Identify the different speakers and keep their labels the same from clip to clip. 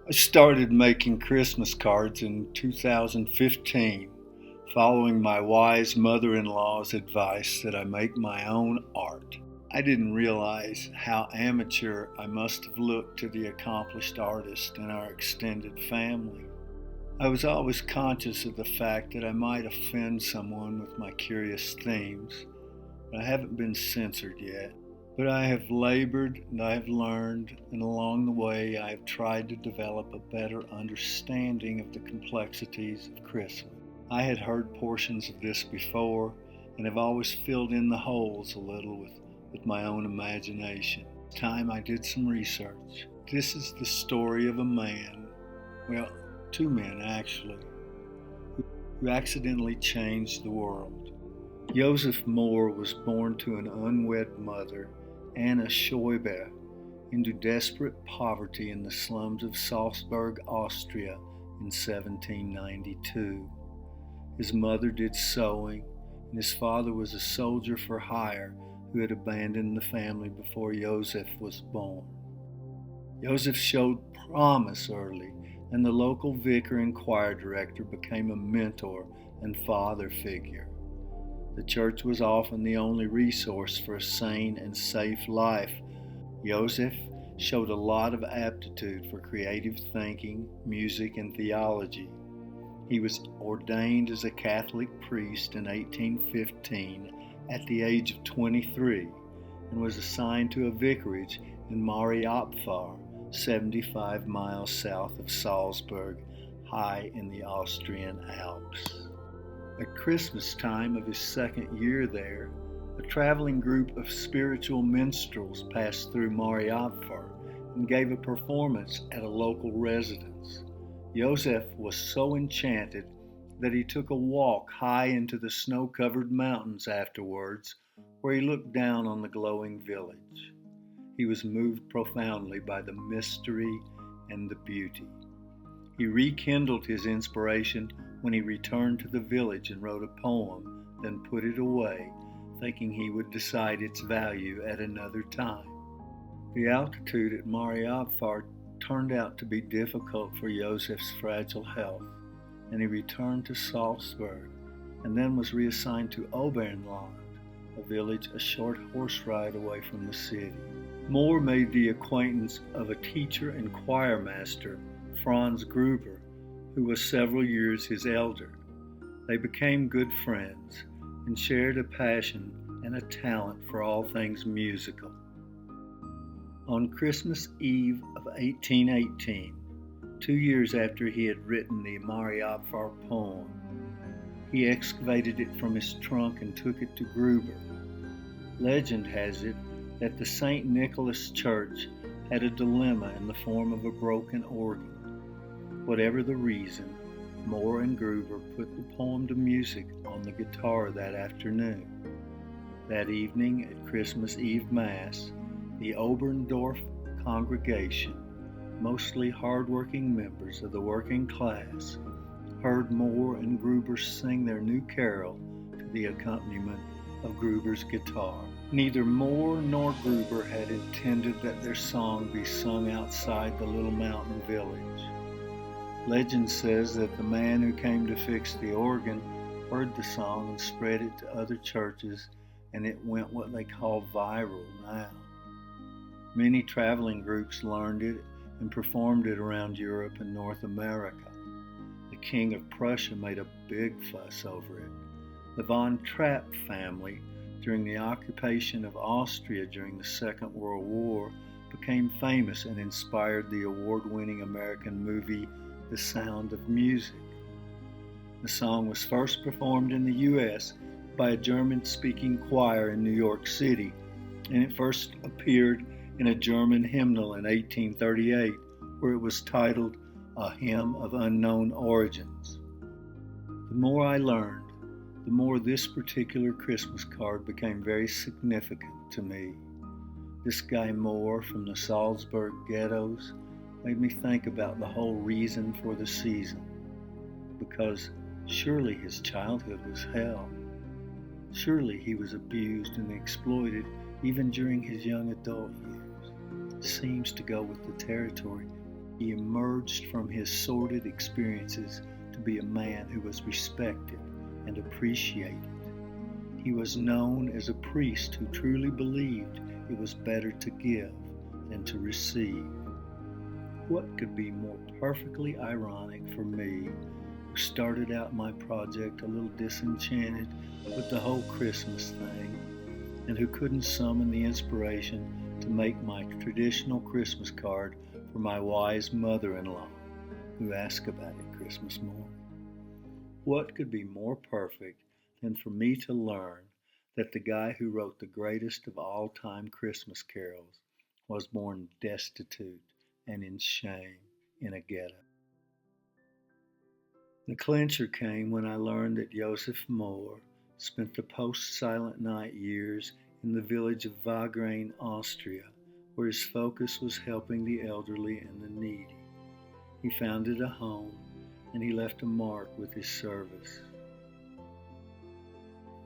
Speaker 1: I started making Christmas cards in 2015, following my wise mother in law's advice that I make my own art. I didn't realize how amateur I must have looked to the accomplished artist in our extended family. I was always conscious of the fact that I might offend someone with my curious themes, but I haven't been censored yet. But I have labored and I have learned, and along the way I have tried to develop a better understanding of the complexities of Christmas. I had heard portions of this before and have always filled in the holes a little with my own imagination. This time I did some research. This is the story of a man, well, two men actually, who accidentally changed the world. Joseph Mohr was born to an unwed mother, Anna Schäuble, into desperate poverty in the slums of Salzburg, Austria in 1792. His mother did sewing, and his father was a soldier for hire who had abandoned the family before Joseph was born. Joseph showed promise early, and the local vicar and choir director became a mentor and father figure. The church was often the only resource for a sane and safe life. Joseph showed a lot of aptitude for creative thinking, music, and theology. He was ordained as a Catholic priest in 1815 at the age of 23 and was assigned to a vicarage in Mariapfarr, 75 miles south of Salzburg, high in the Austrian Alps. At Christmas time of his second year there, a traveling group of spiritual minstrels passed through Mariapfarr and gave a performance at a local residence. Joseph was so enchanted that he took a walk high into the snow-covered mountains afterwards, where he looked down on the glowing village. He was moved profoundly by the mystery and the beauty. He rekindled his inspiration when he returned to the village and wrote a poem, then put it away, thinking he would decide its value at another time. The altitude at Mariapfarr turned out to be difficult for Joseph's fragile health, and he returned to Salzburg and then was reassigned to Oberland, a village a short horse ride away from the city. Mohr made the acquaintance of a teacher and choir master, Franz Gruber, who was several years his elder. They became good friends and shared a passion and a talent for all things musical. On Christmas Eve of 1818, 2 years after he had written the Mariapfarr poem, he excavated it from his trunk and took it to Gruber. Legend has it that the St. Nicholas Church had a dilemma in the form of a broken organ. Whatever the reason, Mohr and Gruber put the poem to music on the guitar that afternoon. That evening at Christmas Eve Mass, the Oberndorf congregation, mostly hard-working members of the working class, heard Mohr and Gruber sing their new carol to the accompaniment of Gruber's guitar. Neither Mohr nor Gruber had intended that their song be sung outside the little mountain village. Legend says that the man who came to fix the organ heard the song and spread it to other churches, and it went what they call viral now. Many traveling groups learned it and performed it around Europe and North America. The King of Prussia made a big fuss over it. The von Trapp family, during the occupation of Austria during the Second World War, became famous and inspired the award-winning American movie The Sound of Music. The song was first performed in the U.S. by a German-speaking choir in New York City, and it first appeared in a German hymnal in 1838, where it was titled A Hymn of Unknown Origins. The more I learned, the more this particular Christmas card became very significant to me. This guy Mohr from the Salzburg ghettos made me think about the whole reason for the season, because surely his childhood was hell. Surely he was abused and exploited even during his young adult years. It seems to go with the territory He emerged from his sordid experiences to be a man who was respected and appreciated. He was known as a priest who truly believed it was better to give than to receive. What could be more perfectly ironic for me, who started out my project a little disenchanted with the whole Christmas thing, and who couldn't summon the inspiration to make my traditional Christmas card for my wise mother-in-law, who asked about it Christmas morning. What could be more perfect than for me to learn that the guy who wrote the greatest of all-time Christmas carols was born destitute and in shame in a ghetto? The clincher came when I learned that Joseph Mohr spent the post-Silent Night years in the village of Wagrain, Austria, where his focus was helping the elderly and the needy. He founded a home, and he left a mark with his service.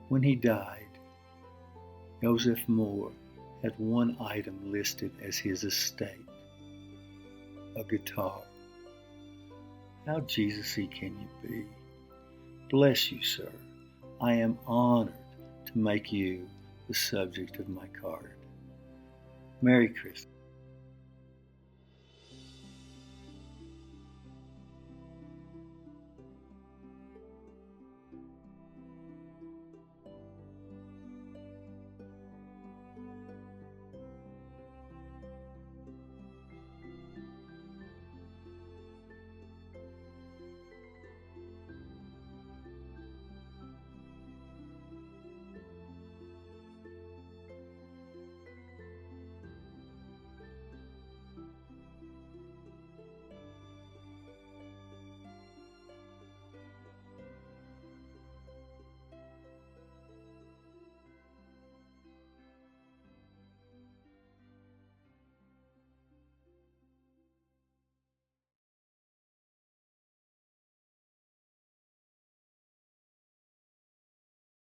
Speaker 1: When he died, Joseph Mohr had one item listed as his estate: a guitar. How Jesus-y can you be? Bless you, sir. I am honored to make you the subject of my card. Merry Christmas.